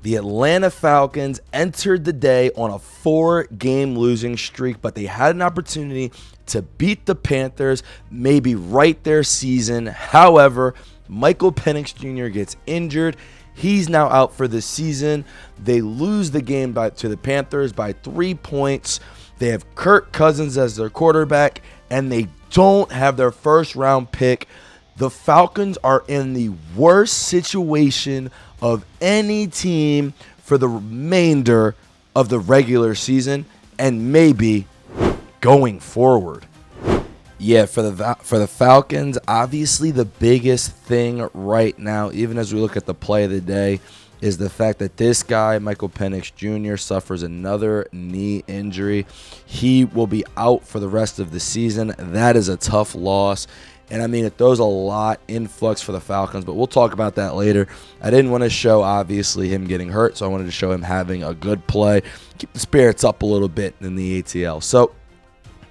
The Atlanta Falcons entered the day on a 4-game losing streak, but they had an opportunity to beat the Panthers, maybe right their season. However, Michael Penix Jr. gets injured. He's now out for the season. They lose the game to the Panthers by 3 points. They have Kirk Cousins as their quarterback, and they don't have their first-round pick. The Falcons are in the worst situation of any team for the remainder of the regular season and maybe going forward. Yeah, for the Falcons, obviously the biggest thing right now, even as we look at the play of the day, is the fact that this guy, Michael Penix Jr., suffers another knee injury. He will be out for the rest of the season. That is a tough loss. And, I mean, it throws a lot in flux for the Falcons, but we'll talk about that later. I didn't want to show, obviously, him getting hurt, so I wanted to show him having a good play, keep the spirits up a little bit in the ATL. So,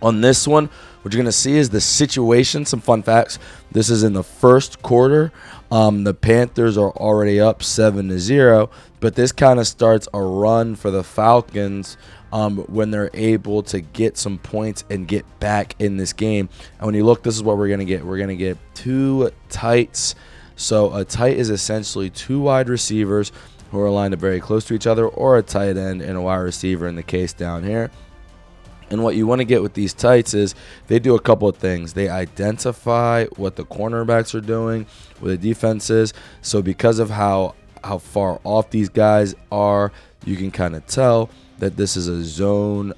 on this one, what you're going to see is the situation. Some fun facts. This is in the first quarter. The Panthers are already up 7-0, but this kind of starts a run for the Falcons when they're able to get some points and get back in this game. And when you look, this is what we're going to get. We're going to get 2 tights. So a tight is essentially 2 wide receivers who are lined up very close to each other, or a tight end and a wide receiver in the case down here. And what you want to get with these tights is they do a couple of things. They identify what the cornerbacks are doing, what the defense is. So because of how far off these guys are, you can kind of tell that this is a zone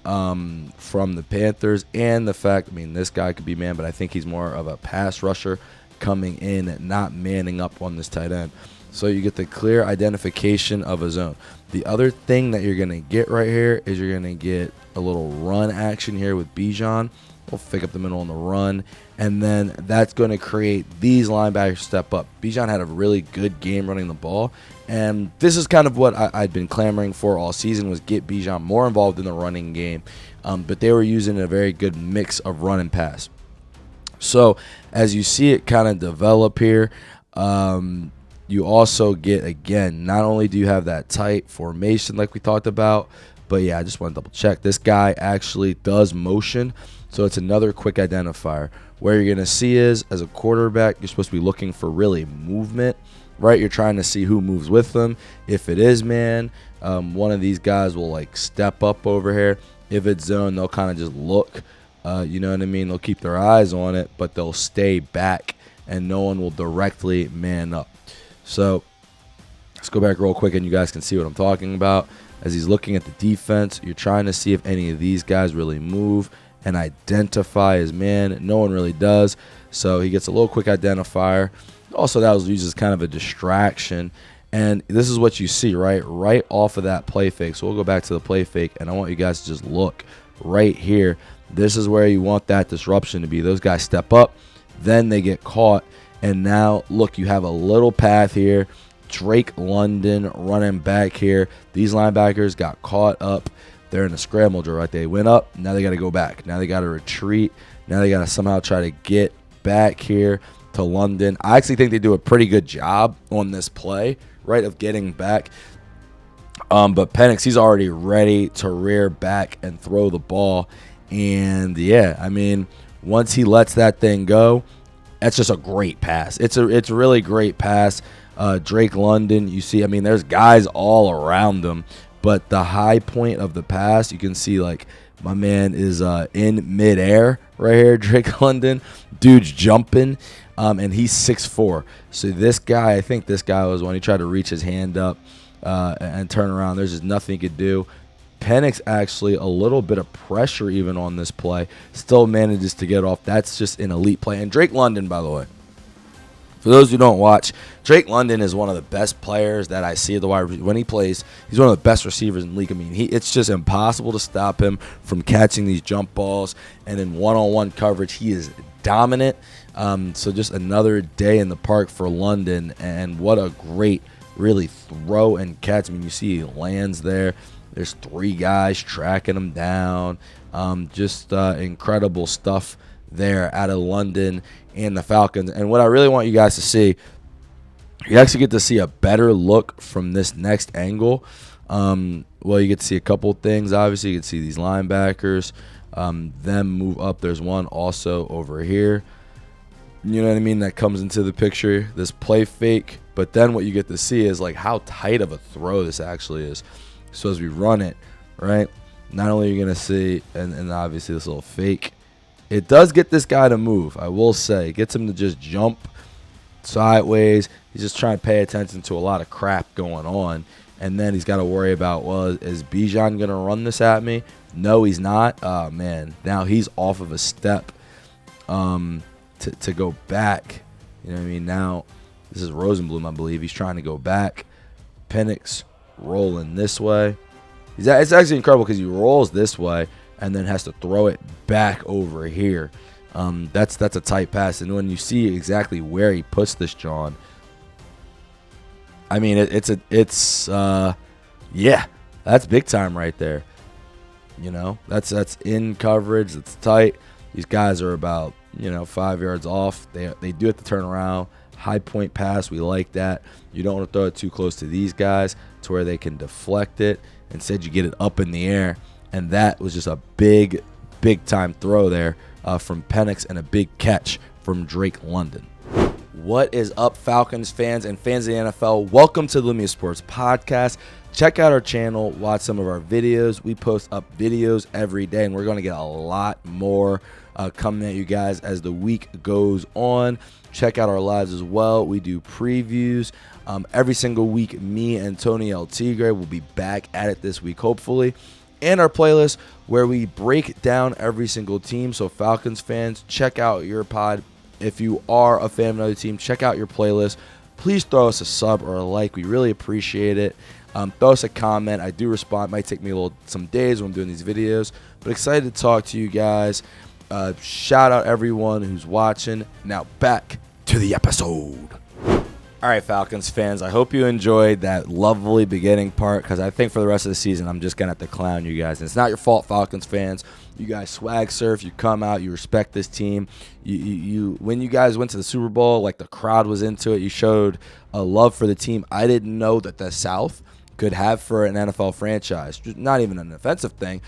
from the Panthers. And the fact, I mean, this guy could be man, but I think he's more of a pass rusher coming in and not manning up on this tight end. So you get the clear identification of a zone. The other thing that you're going to get right here is you're going to get a little run action here with Bijan. We'll pick up the middle on the run. And then that's going to create these linebackers step up. Bijan had a really good game running the ball. And this is kind of what I'd been clamoring for all season, was get Bijan more involved in the running game. But they were using a very good mix of run and pass. So as you see it kind of develop here, you also get, again, not only do you have that tight formation like we talked about, but yeah, I just want to double check. This guy actually does motion, so it's another quick identifier. Where you're going to see is, as a quarterback, you're supposed to be looking for really movement, right? You're trying to see who moves with them. If it is man, one of these guys will like step up over here. If it's zone, they'll kind of just look, you know what I mean? They'll keep their eyes on it, but they'll stay back, and no one will directly man up. So let's go back real quick and you guys can see what I'm talking about. As he's looking at the defense, you're trying to see if any of these guys really move and identify as man. No one really does. So he gets a little quick identifier. Also, that was used as kind of a distraction. And this is what you see, right off of that play fake. So we'll go back to the play fake, and I want you guys to just look right here. This is where you want that disruption to be. Those guys step up, then they get caught. And now, look, you have a little path here. Drake London running back here. These linebackers got caught up. They're in a scramble drill, right? They went up. Now they got to go back. Now they got to retreat. Now they got to somehow try to get back here to London. I actually think they do a pretty good job on this play, right, of getting back. But Penix, he's already ready to rear back and throw the ball. And, yeah, I mean, once he lets that thing go, that's just a great pass. It's a really great pass. Drake London, you see, I mean, there's guys all around them, but the high point of the pass, you can see, like, my man is in midair right here, Drake London. Dude's jumping, and he's 6'4". So this guy, I think this guy was when he tried to reach his hand up and turn around. There's just nothing he could do. Penix actually a little bit of pressure even on this play. Still manages to get off. That's just an elite play. And Drake London, by the way, for those who don't watch, Drake London is one of the best players that I see at the wide receiver. When he plays, he's one of the best receivers in the league. I mean, it's just impossible to stop him from catching these jump balls. And in one-on-one coverage, he is dominant. So just another day in the park for London. And what a great, really, throw and catch. I mean, you see he lands there. There's 3 guys tracking him down. Just incredible stuff there out of London and the Falcons. And what I really want you guys to see You actually get to see a better look from this next angle. Well, you get to see a couple things. Obviously, you can see these linebackers, them move up. There's one also over here. You know what I mean? That comes into the picture, this play fake. But then what you get to see is like how tight of a throw this actually is. So as we run it, right, not only are you going to see, and obviously this little fake, it does get this guy to move, I will say. It gets him to just jump sideways. He's just trying to pay attention to a lot of crap going on. And then he's got to worry about, well, is Bijan going to run this at me? No, he's not. Oh, man. Now he's off of a step to go back. You know what I mean? Now this is Rosenblum, I believe. He's trying to go back. Penix rolling this way. It's actually incredible because he rolls this way and then has to throw it back over here. That's a tight pass. And when you see exactly where he puts this, John, I mean, yeah, that's big time right there. You know, that's in coverage. It's tight. These guys are about, 5 yards off. They do have to turn around. High point pass. We like that. You don't want to throw it too close to these guys to where they can deflect it. Instead, you get it up in the air. And that was just a big time throw there from Penix and a big catch from Drake London. What is up, Falcons fans and fans of the NFL? Welcome to the Lumia Sports Podcast. Check out our channel. Watch some of our videos. We post up videos every day, and we're going to get a lot more coming at you guys as the week goes on. Check out our lives as well. We do previews every single week. Me and Tony L. Tigre will be back at it this week, hopefully. And our playlist where we break down every single team. So Falcons fans, check out your pod. If you are a fan of another team, check out your playlist. Please throw us a sub or a like. We really appreciate it. Throw us a comment. I do respond. It might take me some days when I'm doing these videos, but excited to talk to you guys. Shout out everyone who's watching. Now back to the episode. All right, Falcons fans, I hope you enjoyed that lovely beginning part because I think for the rest of the season, I'm just going to have to clown you guys. And it's not your fault, Falcons fans. You guys swag surf. You come out. You respect this team. When you guys went to the Super Bowl, like the crowd was into it. You showed a love for the team I didn't know that the South could have for an NFL franchise. Not even an offensive thing.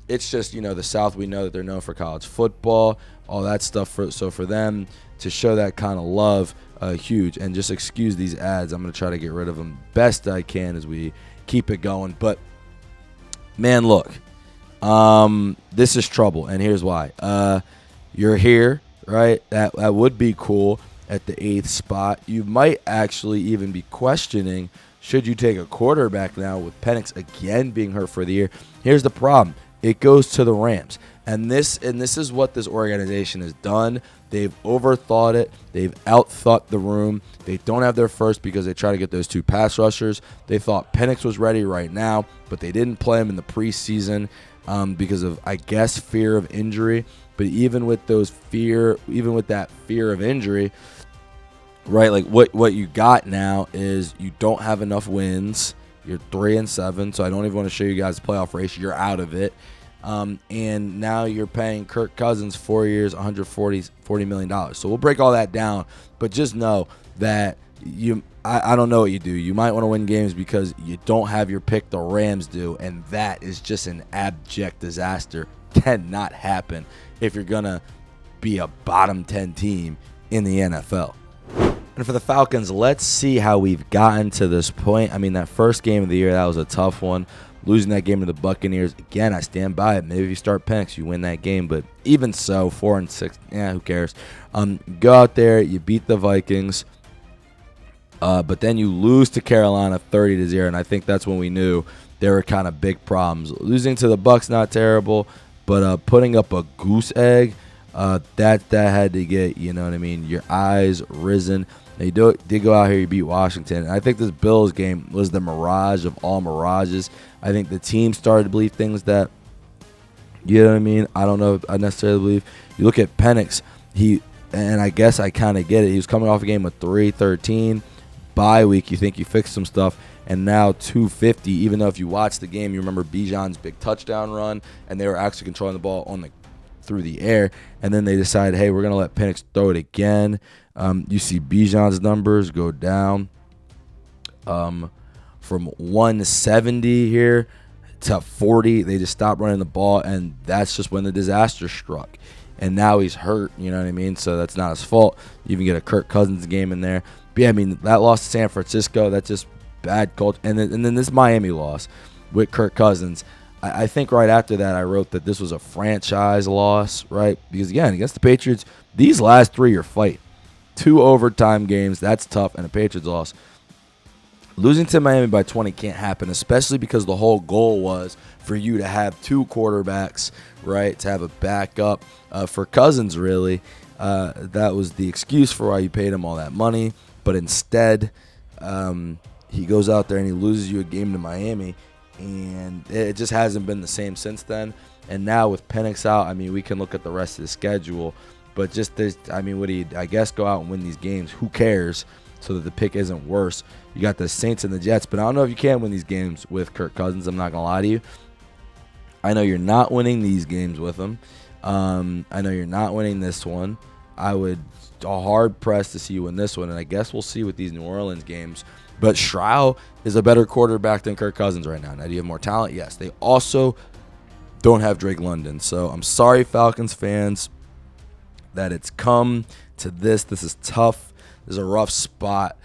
It's just, the South, we know that they're known for college football, all that stuff. So for them to show that kind of love, huge. And just excuse these ads. I'm going to try to get rid of them best I can as we keep it going. But, man, look, this is trouble, and here's why. You're here, right? That would be cool at the 8th spot. You might actually even be questioning, should you take a quarterback now with Penix again being hurt for the year? Here's the problem. It goes to the Rams. And this is what this organization has done. They've overthought it. They've outthought the room. They don't have their first because they try to get those 2 pass rushers. They thought Penix was ready right now, but they didn't play him in the preseason because of, I guess, fear of injury. But even with that fear of injury, right, like what you got now is you don't have enough wins. You're 3-7, so I don't even want to show you guys the playoff race. You're out of it. And now you're paying Kirk Cousins 4 years, $140 million. So we'll break all that down, but just know that I don't know what you do. You might want to win games because you don't have your pick. The Rams do, and that is just an abject disaster. Cannot happen if you're gonna be a bottom 10 team in the NFL. And for the Falcons, let's see how we've gotten to this point. I mean, that first game of the year, that was a tough one. Losing that game to the Buccaneers, again, I stand by it. Maybe if you start Penix, you win that game. But even so, 4-6, who cares? Go out there, you beat the Vikings, but then you lose to Carolina 30-0, and I think that's when we knew there were kind of big problems. Losing to the Bucs, not terrible, but putting up a goose egg, that had to get, your eyes risen. They did go out here, you beat Washington. And I think this Bills game was the mirage of all mirages. I think the team started to believe things that, I don't know if I necessarily believe. You look at Penix, and I guess I kind of get it. He was coming off a game with 3-13. Bye week, you think you fixed some stuff. And now 250, even though if you watch the game, you remember Bijan's big touchdown run, and they were actually controlling the ball on the through the air, and then they decided, hey, we're going to let Penix throw it again. You see Bijan's numbers go down from 170 here to 40. They just stopped running the ball, and that's just when the disaster struck. And now he's hurt, you know what I mean? So that's not his fault. You even get a Kirk Cousins game in there. But yeah, I mean, that loss to San Francisco, that's just bad culture. And then this Miami loss with Kirk Cousins. I think right after that I wrote that this was a franchise loss, right? Because, again, against the Patriots, these last three are fight. 2 overtime games, that's tough, and a Patriots loss. Losing to Miami by 20 can't happen, especially because the whole goal was for you to have 2 quarterbacks, right, to have a backup for Cousins, really. That was the excuse for why you paid him all that money. But instead, he goes out there and he loses you a game to Miami, and it just hasn't been the same since then. And now with Penix out, I mean, we can look at the rest of the schedule. But just this, I mean, would he, I guess, go out and win these games? Who cares? So that the pick isn't worse. You got the Saints and the Jets, but I don't know if you can win these games with Kirk Cousins. I'm not going to lie to you. I know you're not winning these games with him. I know you're not winning this one. I would hard pressed to see you win this one, and I guess we'll see with these New Orleans games. But Stroud is a better quarterback than Kirk Cousins right now. Now, do you have more talent? Yes. They also don't have Drake London. So I'm sorry, Falcons fans, that it's come to this. This is tough. This is a rough spot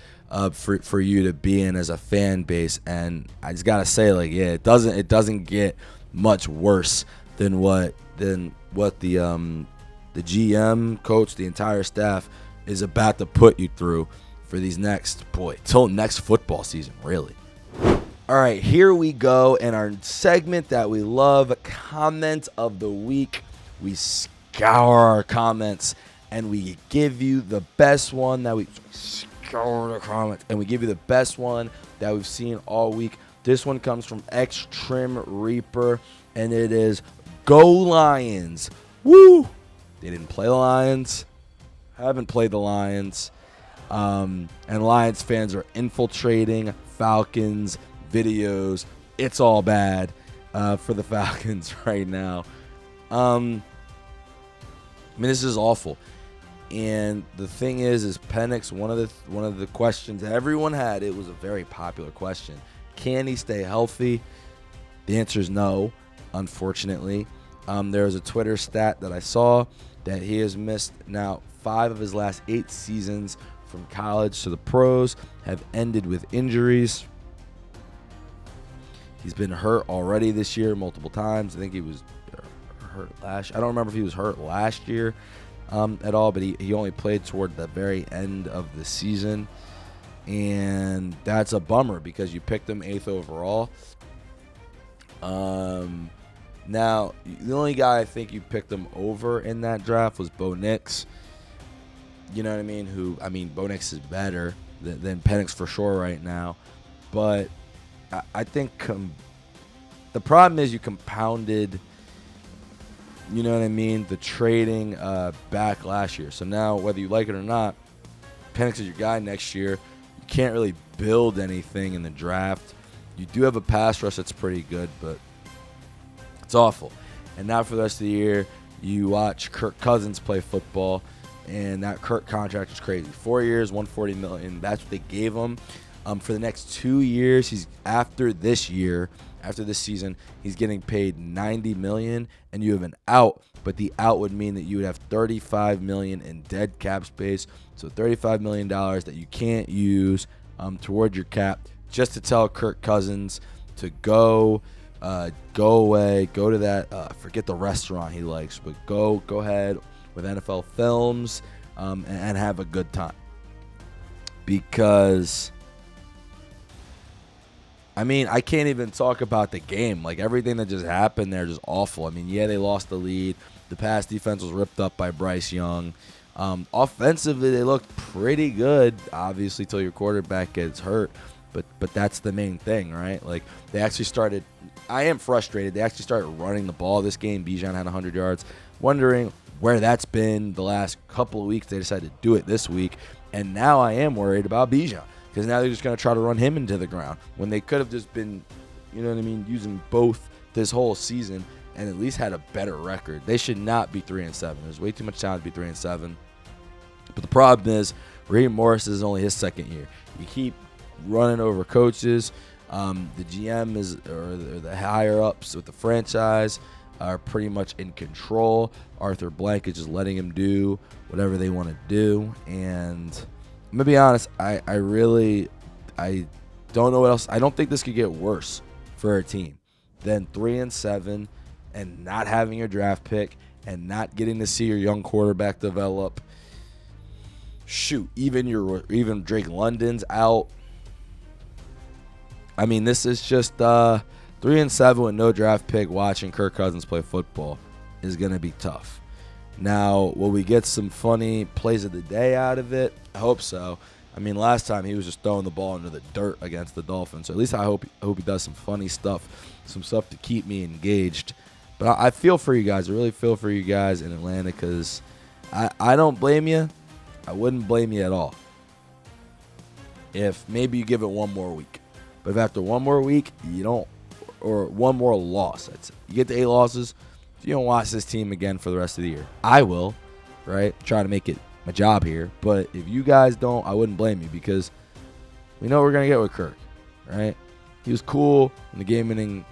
for you to be in as a fan base, and I just gotta say, like, yeah, it doesn't get much worse than what the GM, coach, the entire staff is about to put you through for these till next football season, really. All right, here we go in our segment that we love, comment of the week. We scour our comments and we give you the best one that we scour the comments and we give you the best one that we've seen all week. This one comes from X Trim Reaper, and it is Go Lions. Woo! They didn't play the Lions. Haven't played the Lions. And Lions fans are infiltrating Falcons videos. It's all bad for the Falcons right now. I mean, this is awful. And the thing is Penix, one of the questions everyone had, it was a very popular question. Can he stay healthy? The answer is no, unfortunately. There was a Twitter stat that I saw that he has missed now 5 of his last 8 seasons from college to the pros have ended with injuries. He's been hurt already this year multiple times. I think he was hurt I don't remember if he was hurt last year at all, but he only played toward the very end of the season. And that's a bummer because you picked him 8th overall. Now, the only guy I think you picked him over in that draft was Bo Nix. You know what I mean? Bo Nix is better than Penix for sure right now. But I think the problem is you compounded, you know what I mean, the trading back last year. So now, whether you like it or not, Penix is your guy next year. You can't really build anything in the draft. You do have a pass rush that's pretty good, but it's awful. And now for the rest of the year, you watch Kirk Cousins play football, and that Kirk contract is crazy. 4 years, $140 million. That's what they gave him. For the next 2 years, after this season, he's getting paid $90 million, and you have an out. But the out would mean that you would have $35 million in dead cap space. So $35 million that you can't use toward your cap, just to tell Kirk Cousins to go away, go to that, forget the restaurant he likes, but go ahead with NFL Films and have a good time. Because, I mean, I can't even talk about the game. Like, everything that just happened there is just awful. I mean, yeah, they lost the lead. The pass defense was ripped up by Bryce Young. Offensively, they looked pretty good, obviously, till your quarterback gets hurt. But that's the main thing, right? Like, they actually started – I am frustrated. They actually started running the ball this game. Bijan had 100 yards. Wondering where that's been the last couple of weeks. They decided to do it this week. And now I am worried about Bijan because now they're just going to try to run him into the ground when they could have just been, you know what I mean, using both this whole season. and at least had a better record. They should not be 3-7. There's way too much talent to be 3-7. But the problem is, Raheem Morris is only his second year. You keep running over coaches. The GM or the higher ups with the franchise are pretty much in control. Arthur Blank is just letting him do whatever they want to do. And I'm gonna be honest, I don't know what else. I don't think this could get worse for a team than 3-7 and not having your draft pick and not getting to see your young quarterback develop. Shoot, even Drake London's out. I mean, this is just 3-7 with no draft pick. Watching Kirk Cousins play football is going to be tough. Now, will we get some funny plays of the day out of it? I hope so. I mean, last time he was just throwing the ball into the dirt against the Dolphins. So at least I hope he does some funny stuff, some stuff to keep me engaged. But I feel for you guys. I really feel for you guys in Atlanta because I don't blame you. I wouldn't blame you at all if maybe you give it one more week. But if after one more week, you don't, or one more loss, that's it. You get to 8 losses, you don't watch this team again for the rest of the year. I will, right? Try to make it my job here. But if you guys don't, I wouldn't blame you because we know what we're going to get with Kirk, right? He was cool on the game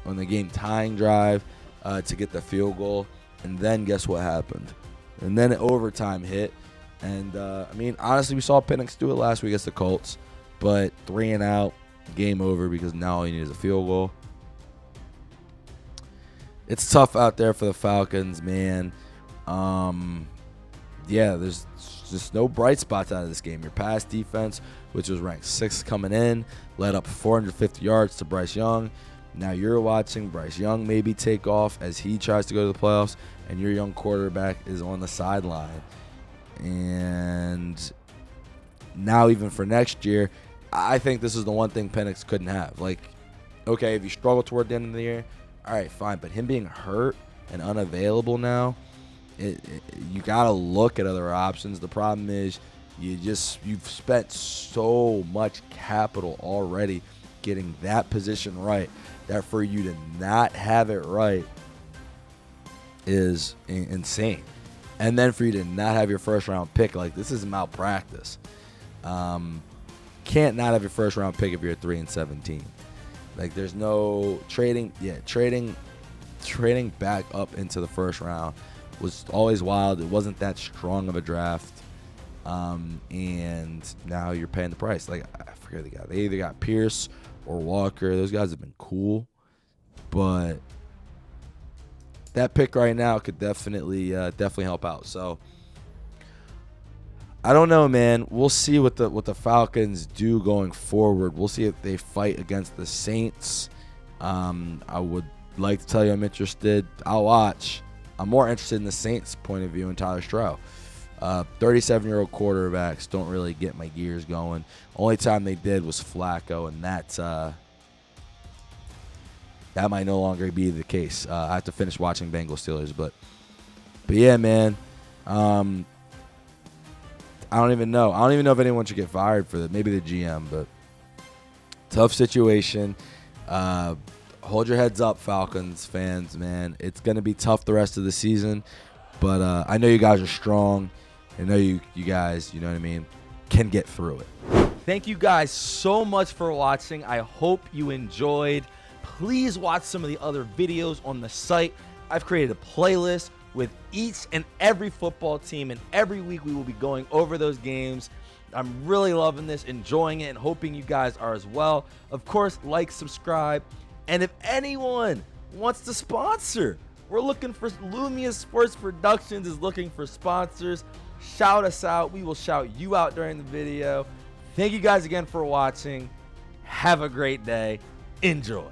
tying drive to get the field goal. And then guess what happened? And then overtime hit. And, I mean, honestly, we saw Penix do it last week against the Colts. But 3 and out, game over because now all you need is a field goal. It's tough out there for the Falcons, man. Yeah, there's just no bright spots out of this game. Your pass defense, which was ranked 6th coming in, led up 450 yards to Bryce Young. Now you're watching Bryce Young maybe take off as he tries to go to the playoffs, and your young quarterback is on the sideline. And now even for next year, I think this is the one thing Penix couldn't have. Like, okay, if you struggle toward the end of the year, all right, fine. But him being hurt and unavailable now, you got to look at other options. The problem is you've spent so much capital already getting that position right that for you to not have it right is insane. And then for you to not have your first round pick, like, this is malpractice. Can't not have your first round pick if you're at 3-17. Like, there's no trading. Yeah, trading back up into the first round was always wild. It wasn't that strong of a draft. And now you're paying the price. Like, I forget the guy. They either got Pierce or Walker. Those guys have been cool, but that pick right now could definitely help out. So I don't know, man. We'll see what the Falcons do going forward. We'll see if they fight against the Saints. I would like to tell you I'm interested. I'll watch. I'm more interested in the Saints' point of view and Tyler Stroud. 37-year-old quarterbacks don't really get my gears going. Only time they did was Flacco, and that might no longer be the case. I have to finish watching Bengals Steelers, but yeah, man. I don't even know. I don't even know if anyone should get fired for that. Maybe the GM, but tough situation. Hold your heads up, Falcons fans, man. It's going to be tough the rest of the season, but I know you guys are strong. I know you guys, you know what I mean, can get through it. Thank you guys so much for watching. I hope you enjoyed. Please watch some of the other videos on the site. I've created a playlist with each and every football team, and every week we will be going over those games. I'm really loving this, enjoying it, and hoping you guys are as well. Of course, like, subscribe, and if anyone wants to sponsor, we're looking for Lumia Sports Productions is looking for sponsors. Shout us out. We will shout you out during the video. Thank you guys again for watching. Have a great day. Enjoy.